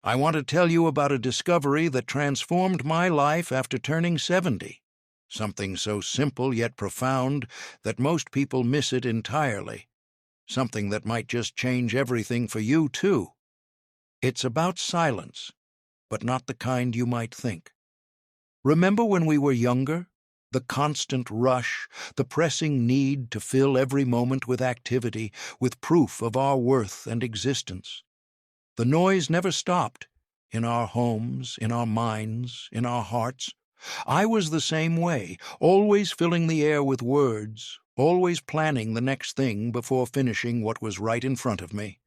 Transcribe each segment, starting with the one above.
I want to tell you about a discovery that transformed my life after turning 70. Something so simple yet profound that most people miss it entirely. Something that might just change everything for you, too. It's about silence, but not the kind you might think. Remember when we were younger? The constant rush, the pressing need to fill every moment with activity, with proof of our worth and existence. The noise never stopped, in our homes, in our minds, in our hearts. I was the same way, always filling the air with words, always planning the next thing before finishing what was right in front of me.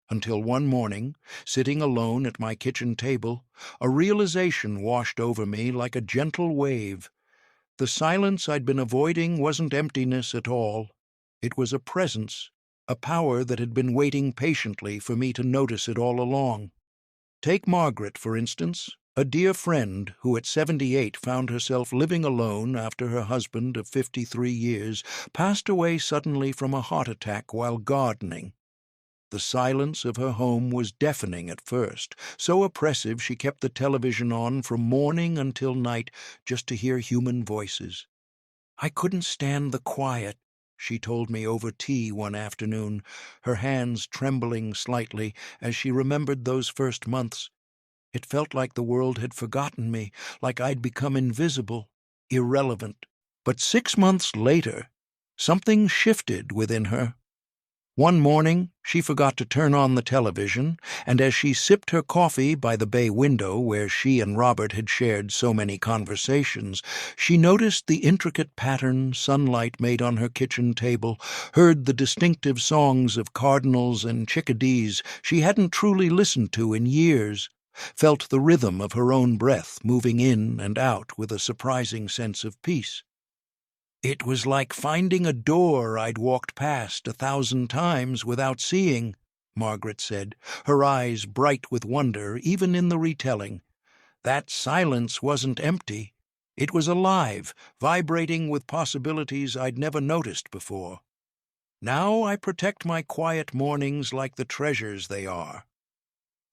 Until one morning, sitting alone at my kitchen table, a realization washed over me like a gentle wave. The silence I'd been avoiding wasn't emptiness at all. It was a presence, a power that had been waiting patiently for me to notice it all along. Take Margaret, for instance, a dear friend who at 78 found herself living alone after her husband of 53 years passed away suddenly from a heart attack while gardening. The silence of her home was deafening at first, so oppressive she kept the television on from morning until night just to hear human voices. I couldn't stand the quiet, she told me over tea one afternoon, her hands trembling slightly as she remembered those first months. It felt like the world had forgotten me, like I'd become invisible, irrelevant. But 6 months later, something shifted within her. One morning, she forgot to turn on the television, and as she sipped her coffee by the bay window where she and Robert had shared so many conversations, she noticed the intricate pattern sunlight made on her kitchen table, heard the distinctive songs of cardinals and chickadees she hadn't truly listened to in years, felt the rhythm of her own breath moving in and out with a surprising sense of peace. It was like finding a door I'd walked past 1,000 times without seeing, Margaret said, her eyes bright with wonder even in the retelling. That silence wasn't empty. It was alive, vibrating with possibilities I'd never noticed before. Now I protect my quiet mornings like the treasures they are.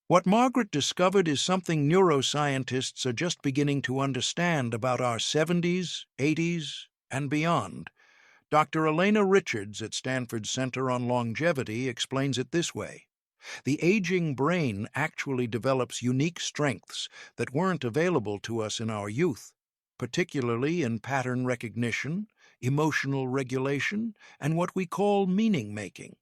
What Margaret discovered is something neuroscientists are just beginning to understand about our 70s, 80s, and beyond. Dr. Elena Richards at Stanford Center on Longevity explains it this way. The aging brain actually develops unique strengths that weren't available to us in our youth, particularly in pattern recognition, emotional regulation, and what we call meaning-making.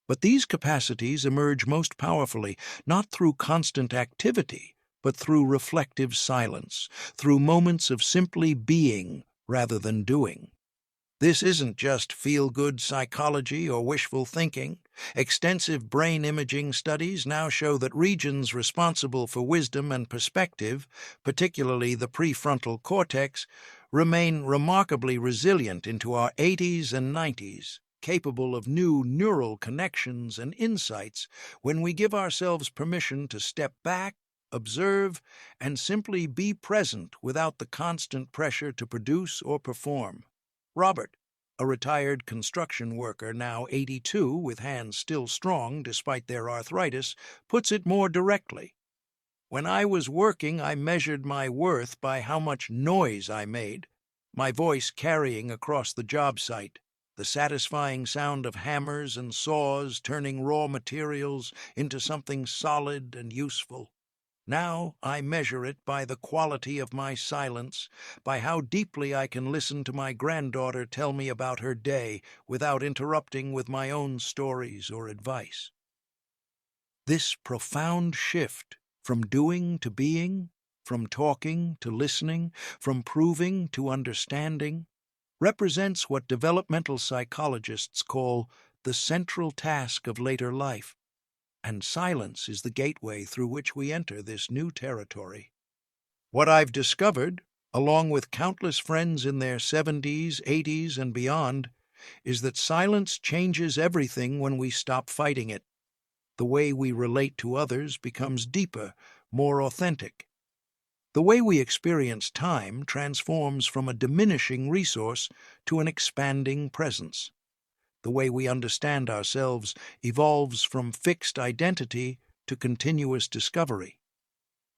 But these capacities emerge most powerfully not through constant activity, but through reflective silence, through moments of simply being rather than doing. This isn't just feel-good psychology or wishful thinking. Extensive brain imaging studies now show that regions responsible for wisdom and perspective, particularly the prefrontal cortex, remain remarkably resilient into our 80s and 90s, capable of new neural connections and insights when we give ourselves permission to step back, observe, and simply be present without the constant pressure to produce or perform. Robert, a retired construction worker now 82 with hands still strong despite their arthritis, puts it more directly. When I was working, I measured my worth by how much noise I made, my voice carrying across the job site, the satisfying sound of hammers and saws turning raw materials into something solid and useful. Now I measure it by the quality of my silence, by how deeply I can listen to my granddaughter tell me about her day without interrupting with my own stories or advice. This profound shift from doing to being, from talking to listening, from proving to understanding, represents what developmental psychologists call the central task of later life. And silence is the gateway through which we enter this new territory. What I've discovered, along with countless friends in their 70s, 80s, and beyond, is that silence changes everything when we stop fighting it. The way we relate to others becomes deeper, more authentic. The way we experience time transforms from a diminishing resource to an expanding presence. The way we understand ourselves evolves from fixed identity to continuous discovery.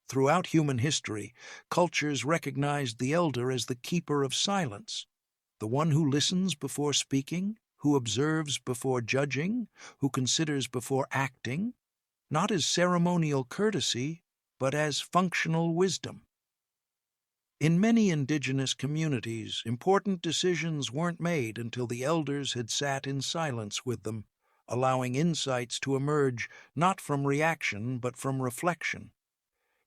Throughout human history, cultures recognized the elder as the keeper of silence, the one who listens before speaking, who observes before judging, who considers before acting, not as ceremonial courtesy, but as functional wisdom. In many indigenous communities, important decisions weren't made until the elders had sat in silence with them, allowing insights to emerge not from reaction but from reflection.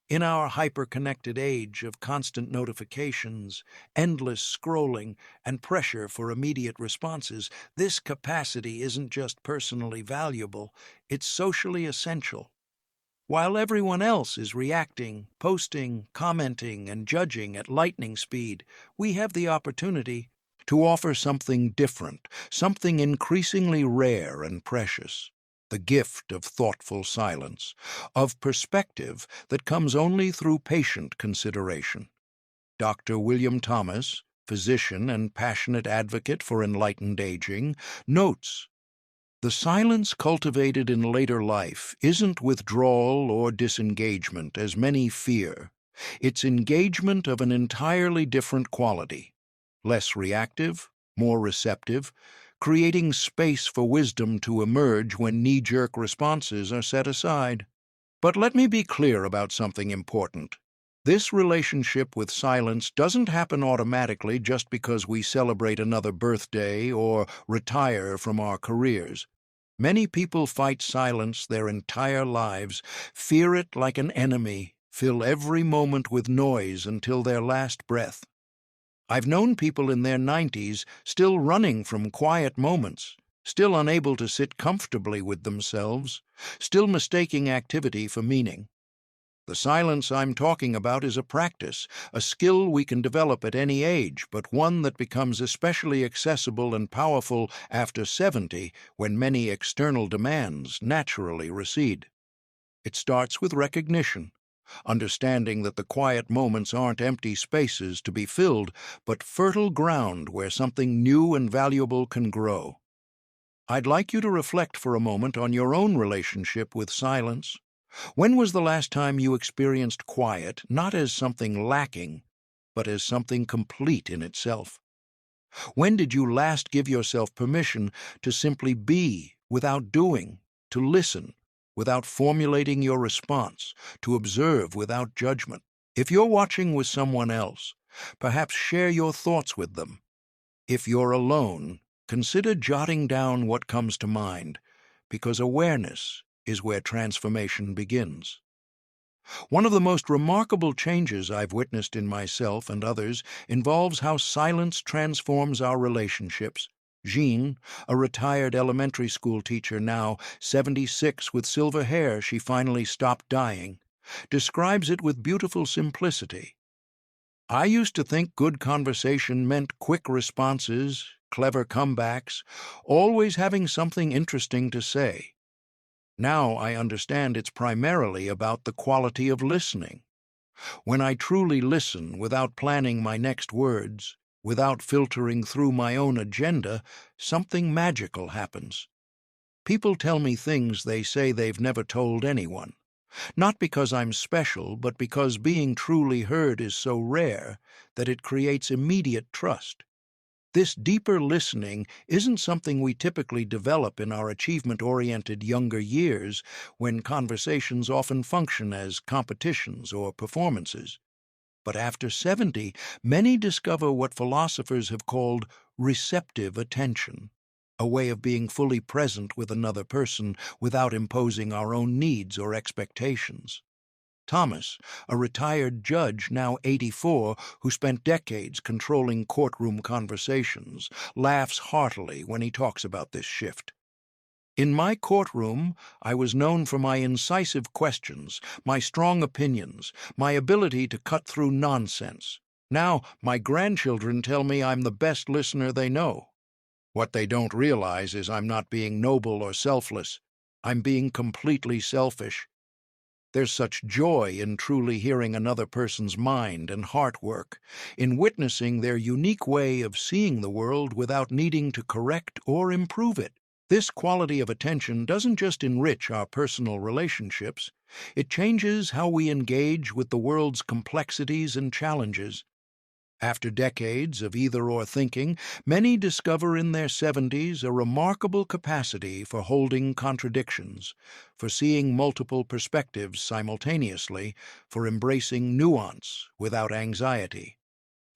In our hyper-connected age of constant notifications, endless scrolling, and pressure for immediate responses, this capacity isn't just personally valuable, it's socially essential. While everyone else is reacting, posting, commenting, and judging at lightning speed, we have the opportunity to offer something different, something increasingly rare and precious. The gift of thoughtful silence, of perspective that comes only through patient consideration. Dr. William Thomas, physician and passionate advocate for enlightened aging, notes, "The silence cultivated in later life isn't withdrawal or disengagement, as many fear. It's engagement of an entirely different quality, less reactive, more receptive, creating space for wisdom to emerge when knee-jerk responses are set aside." But let me be clear about something important. This relationship with silence doesn't happen automatically just because we celebrate another birthday or retire from our careers. Many people fight silence their entire lives, fear it like an enemy, fill every moment with noise until their last breath. I've known people in their 90s still running from quiet moments, still unable to sit comfortably with themselves, still mistaking activity for meaning. The silence I'm talking about is a practice, a skill we can develop at any age, but one that becomes especially accessible and powerful after 70, when many external demands naturally recede. It starts with recognition, understanding that the quiet moments aren't empty spaces to be filled, but fertile ground where something new and valuable can grow. I'd like you to reflect for a moment on your own relationship with silence. When was the last time you experienced quiet, not as something lacking, but as something complete in itself? When did you last give yourself permission to simply be without doing, to listen without formulating your response, to observe without judgment? If you're watching with someone else, perhaps share your thoughts with them. If you're alone, consider jotting down what comes to mind, because awareness is where transformation begins. One of the most remarkable changes I've witnessed in myself and others involves how silence transforms our relationships. Jean, a retired elementary school teacher now 76 with silver hair she finally stopped dyeing, describes it with beautiful simplicity. "I used to think good conversation meant quick responses, clever comebacks, always having something interesting to say. Now I understand it's primarily about the quality of listening. When I truly listen without planning my next words, without filtering through my own agenda, something magical happens. People tell me things they say they've never told anyone. Not because I'm special, but because being truly heard is so rare that it creates immediate trust. This deeper listening isn't something we typically develop in our achievement-oriented younger years, when conversations often function as competitions or performances. But after 70, many discover what philosophers have called receptive attention, a way of being fully present with another person without imposing our own needs or expectations. Thomas, a retired judge now 84 who spent decades controlling courtroom conversations, laughs heartily when he talks about this shift. "In my courtroom, I was known for my incisive questions, my strong opinions, my ability to cut through nonsense. Now, my grandchildren tell me I'm the best listener they know. What they don't realize is I'm not being noble or selfless. I'm being completely selfish. There's such joy in truly hearing another person's mind and heart work, in witnessing their unique way of seeing the world without needing to correct or improve it. This quality of attention doesn't just enrich our personal relationships, it changes how we engage with the world's complexities and challenges. After decades of either-or thinking, many discover in their 70s a remarkable capacity for holding contradictions, for seeing multiple perspectives simultaneously, for embracing nuance without anxiety.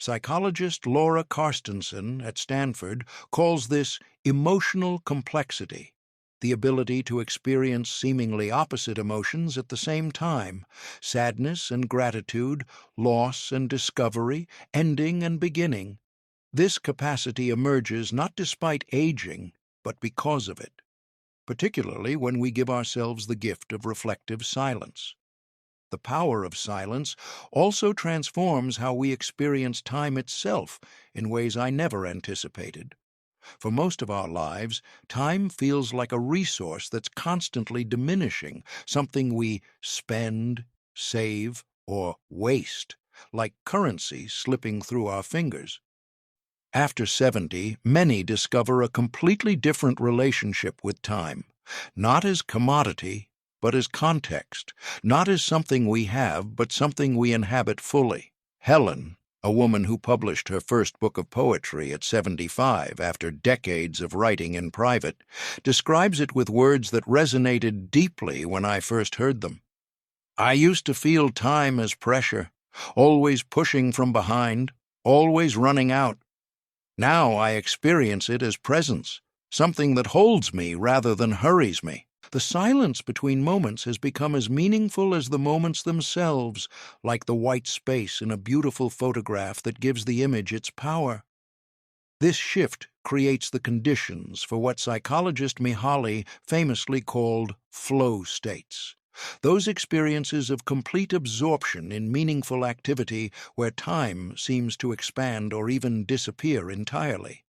Psychologist Laura Carstensen at Stanford calls this emotional complexity, the ability to experience seemingly opposite emotions at the same time: sadness and gratitude, loss and discovery, ending and beginning. This capacity emerges not despite aging, but because of it, particularly when we give ourselves the gift of reflective silence. The power of silence also transforms how we experience time itself in ways I never anticipated. For most of our lives, time feels like a resource that's constantly diminishing, something we spend, save, or waste, like currency slipping through our fingers. After 70, many discover a completely different relationship with time, not as commodity, but as context, not as something we have, but something we inhabit fully. Helen, a woman who published her first book of poetry at 75 after decades of writing in private, describes it with words that resonated deeply when I first heard them. "I used to feel time as pressure, always pushing from behind, always running out. Now I experience it as presence, something that holds me rather than hurries me. The silence between moments has become as meaningful as the moments themselves, like the white space in a beautiful photograph that gives the image its power." This shift creates the conditions for what psychologist Mihaly famously called flow states. Those experiences of complete absorption in meaningful activity where time seems to expand or even disappear entirely.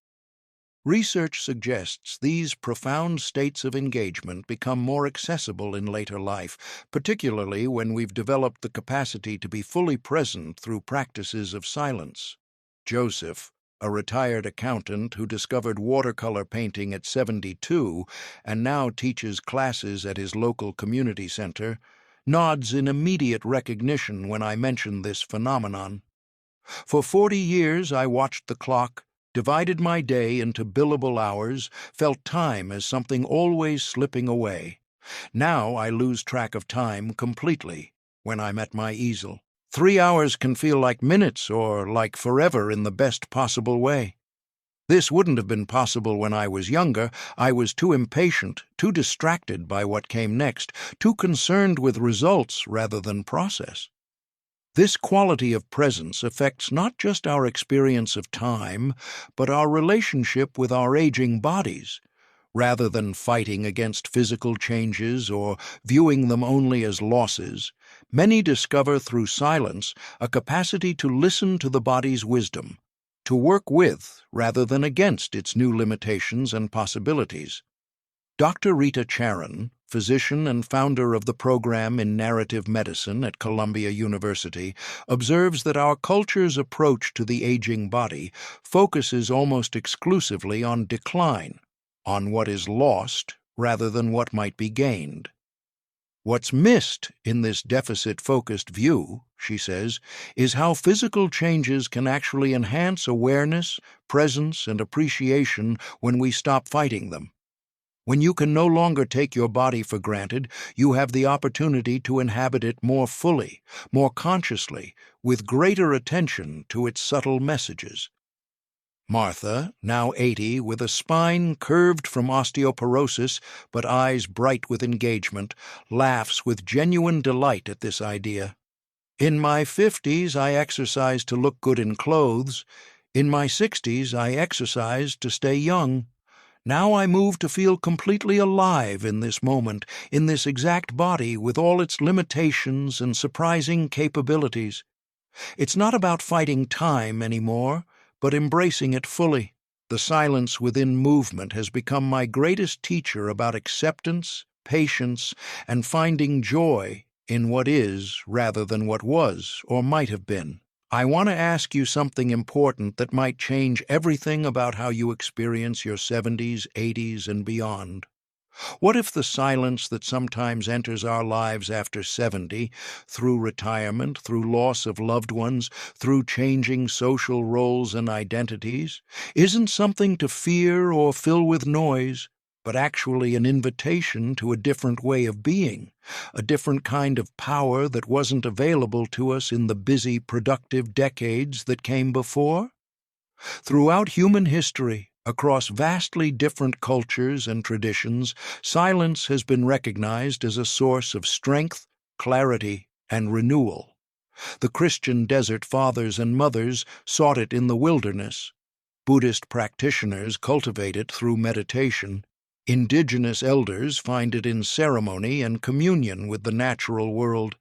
Research suggests these profound states of engagement become more accessible in later life, particularly when we've developed the capacity to be fully present through practices of silence. Joseph, a retired accountant who discovered watercolor painting at 72 and now teaches classes at his local community center, nods in immediate recognition when I mention this phenomenon. "For 40 years I watched the clock, divided my day into billable hours, felt time as something always slipping away. Now I lose track of time completely when I'm at my easel. 3 hours can feel like minutes or like forever in the best possible way. This wouldn't have been possible when I was younger. I was too impatient, too distracted by what came next, too concerned with results rather than process." This quality of presence affects not just our experience of time, but our relationship with our aging bodies. Rather than fighting against physical changes or viewing them only as losses, many discover through silence a capacity to listen to the body's wisdom, to work with rather than against its new limitations and possibilities. Dr. Rita Charan, physician and founder of the program in narrative medicine at Columbia University, observes that our culture's approach to the aging body focuses almost exclusively on decline, on what is lost rather than what might be gained. What's missed in this deficit-focused view, she says, is how physical changes can actually enhance awareness, presence, and appreciation when we stop fighting them. When you can no longer take your body for granted, you have the opportunity to inhabit it more fully, more consciously, with greater attention to its subtle messages. Martha, now 80, with a spine curved from osteoporosis but eyes bright with engagement, laughs with genuine delight at this idea. "In my 50s, I exercised to look good in clothes. In my 60s, I exercised to stay young. Now I move to feel completely alive in this moment, in this exact body with all its limitations and surprising capabilities. It's not about fighting time anymore, but embracing it fully. The silence within movement has become my greatest teacher about acceptance, patience, and finding joy in what is rather than what was or might have been." I want to ask you something important that might change everything about how you experience your 70s, 80s, and beyond. What if the silence that sometimes enters our lives after 70, through retirement, through loss of loved ones, through changing social roles and identities, isn't something to fear or fill with noise, but actually an invitation to a different way of being, a different kind of power that wasn't available to us in the busy, productive decades that came before? Throughout human history, across vastly different cultures and traditions, silence has been recognized as a source of strength, clarity, and renewal. The Christian desert fathers and mothers sought it in the wilderness. Buddhist practitioners cultivate it through meditation. Indigenous elders find it in ceremony and communion with the natural world.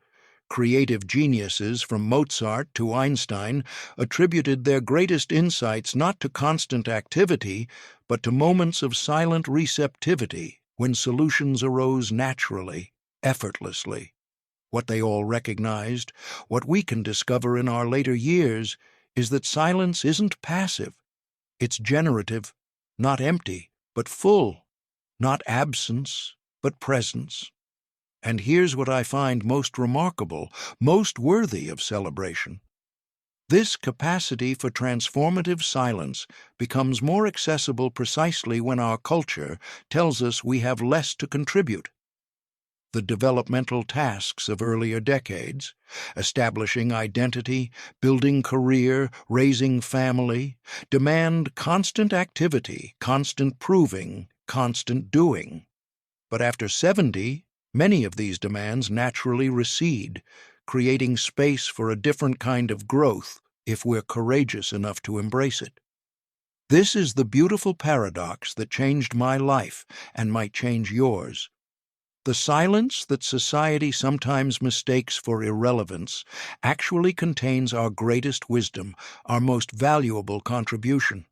Creative geniuses from Mozart to Einstein attributed their greatest insights not to constant activity, but to moments of silent receptivity when solutions arose naturally, effortlessly. What they all recognized, what we can discover in our later years, is that silence isn't passive. It's generative, not empty, but full, not absence, but presence. And here's what I find most remarkable, most worthy of celebration. This capacity for transformative silence becomes more accessible precisely when our culture tells us we have less to contribute. The developmental tasks of earlier decades, establishing identity, building career, raising family, demand constant activity, constant proving, constant doing. But after 70, many of these demands naturally recede, creating space for a different kind of growth if we're courageous enough to embrace it. This is the beautiful paradox that changed my life and might change yours. The silence that society sometimes mistakes for irrelevance actually contains our greatest wisdom, our most valuable contribution.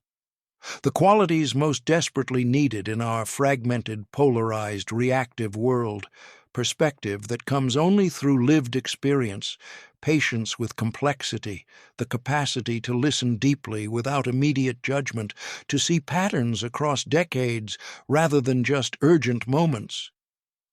The qualities most desperately needed in our fragmented, polarized, reactive world: perspective that comes only through lived experience, patience with complexity, the capacity to listen deeply without immediate judgment, to see patterns across decades rather than just urgent moments.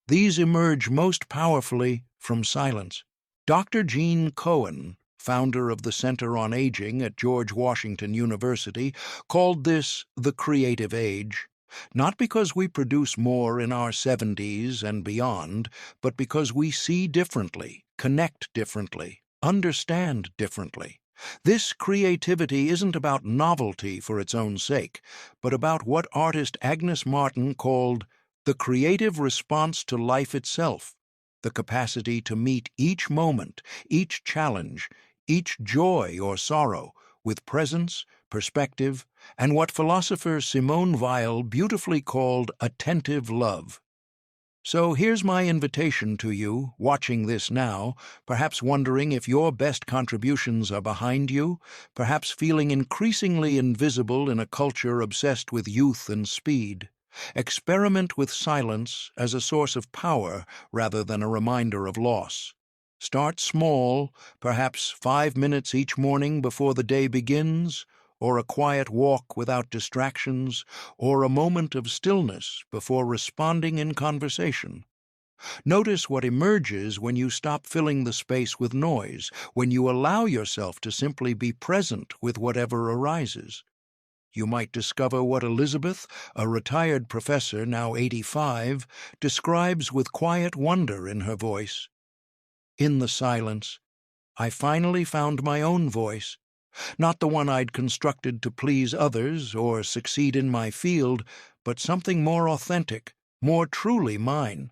These emerge most powerfully from silence. Dr. Gene Cohen, founder of the Center on Aging at George Washington University, called this the creative age, not because we produce more in our 70s and beyond, but because we see differently, connect differently, understand differently. This creativity isn't about novelty for its own sake, but about what artist Agnes Martin called the creative response to life itself, the capacity to meet each moment, each challenge, each joy or sorrow with presence, perspective, and what philosopher Simone Weil beautifully called attentive love. So here's my invitation to you, watching this now, perhaps wondering if your best contributions are behind you, perhaps feeling increasingly invisible in a culture obsessed with youth and speed. Experiment with silence as a source of power rather than a reminder of loss. Start small, perhaps 5 minutes each morning before the day begins, or a quiet walk without distractions, or a moment of stillness before responding in conversation. Notice what emerges when you stop filling the space with noise, when you allow yourself to simply be present with whatever arises. You might discover what Elizabeth, a retired professor now 85, describes with quiet wonder in her voice. In the silence, I finally found my own voice, not the one I'd constructed to please others or succeed in my field, but something more authentic, more truly mine.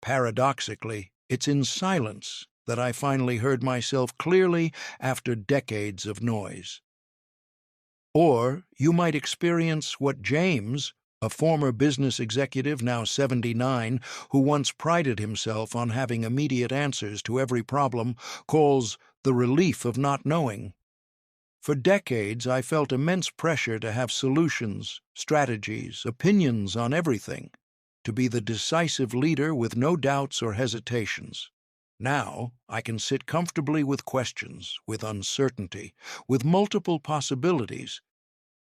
Paradoxically, it's in silence that I finally heard myself clearly after decades of noise. Or you might experience what James, a former business executive now 79, who once prided himself on having immediate answers to every problem, calls the relief of not knowing. For decades, I felt immense pressure to have solutions, strategies, opinions on everything, to be the decisive leader with no doubts or hesitations. Now I can sit comfortably with questions, with uncertainty, with multiple possibilities.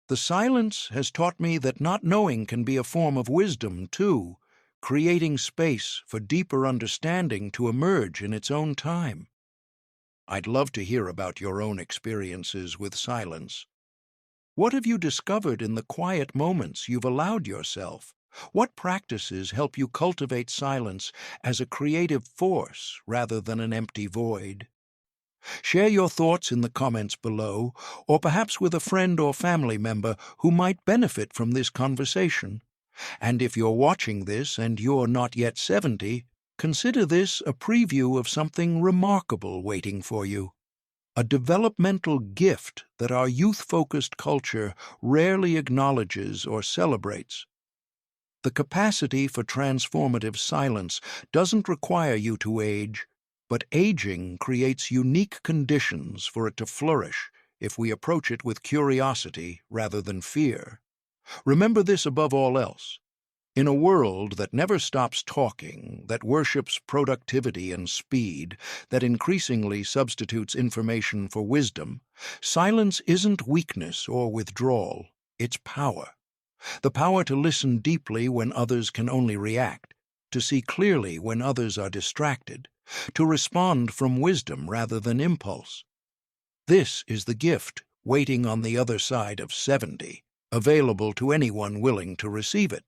The silence has taught me that not knowing can be a form of wisdom, too, creating space for deeper understanding to emerge in its own time. I'd love to hear about your own experiences with silence. What have you discovered in the quiet moments you've allowed yourself? What practices help you cultivate silence as a creative force rather than an empty void? Share your thoughts in the comments below, or perhaps with a friend or family member who might benefit from this conversation. And if you're watching this and you're not yet 70, consider this a preview of something remarkable waiting for you. A developmental gift that our youth-focused culture rarely acknowledges or celebrates. The capacity for transformative silence doesn't require you to age, but aging creates unique conditions for it to flourish if we approach it with curiosity rather than fear. Remember this above all else. In a world that never stops talking, that worships productivity and speed, that increasingly substitutes information for wisdom, silence isn't weakness or withdrawal, it's power. The power to listen deeply when others can only react, to see clearly when others are distracted, to respond from wisdom rather than impulse. This is the gift waiting on the other side of 70, available to anyone willing to receive it.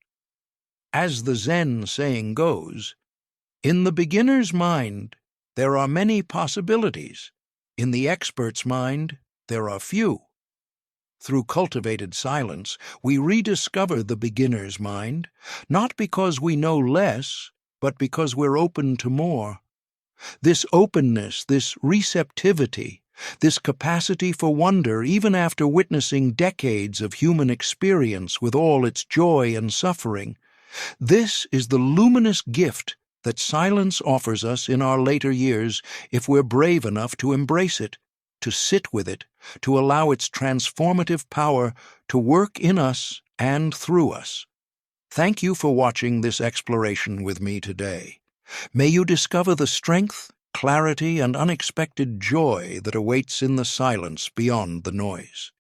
As the Zen saying goes, in the beginner's mind, there are many possibilities. In the expert's mind, there are few. Through cultivated silence, we rediscover the beginner's mind, not because we know less, but because we're open to more. This openness, this receptivity, this capacity for wonder even after witnessing decades of human experience with all its joy and suffering, this is the luminous gift that silence offers us in our later years if we're brave enough to embrace it, to sit with it, to allow its transformative power to work in us and through us. Thank you for watching this exploration with me today. May you discover the strength, clarity, and unexpected joy that awaits in the silence beyond the noise.